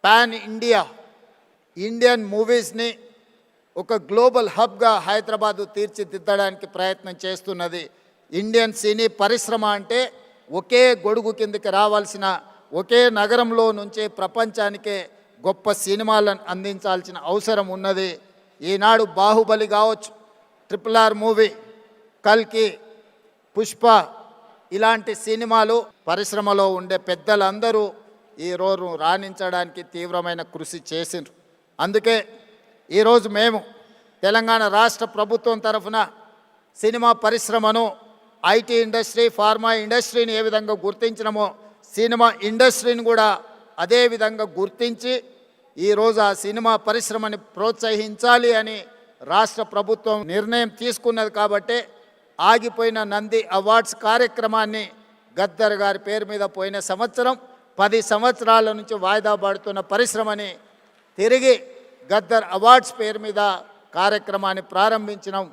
Pan India Indian మూవీస్ని ఒక global హబ్గా హైదరాబాదు తీర్చిదిద్దడానికి ప్రయత్నం చేస్తున్నది. ఇండియన్ సినీ పరిశ్రమ అంటే ఒకే గొడుగు కిందకి రావాల్సిన, ఒకే నగరంలో నుంచే ప్రపంచానికే గొప్ప సినిమాలను అందించాల్సిన అవసరం ఉన్నది. ఈనాడు బాహుబలి కావచ్చు, RRR మూవీ, కల్కి, పుష్ప ఇలాంటి సినిమాలు పరిశ్రమలో ఉండే పెద్దలందరూ ఈరోజు రాణించడానికి తీవ్రమైన కృషి చేసిండ్రు. అందుకే ఈరోజు మేము తెలంగాణ రాష్ట్ర ప్రభుత్వం తరఫున సినిమా పరిశ్రమను, ఐటీ ఇండస్ట్రీ, ఫార్మా ఇండస్ట్రీని ఏ విధంగా గుర్తించినామో సినిమా ఇండస్ట్రీని కూడా అదే విధంగా గుర్తించి ఈరోజు ఆ సినిమా పరిశ్రమని ప్రోత్సహించాలి అని రాష్ట్ర ప్రభుత్వం నిర్ణయం తీసుకున్నది. కాబట్టి ఆగిపోయిన నంది అవార్డ్స్ కార్యక్రమాన్ని గద్దర్ గారి పేరు మీద పోయిన సంవత్సరం 10 సంవత్సరాల నుంచి వాయిదా పడుతున్న పరిశ్రమని తిరిగి గద్దర్ అవార్డ్స్ పేరు మీద కార్యక్రమాన్ని ప్రారంభించినాం.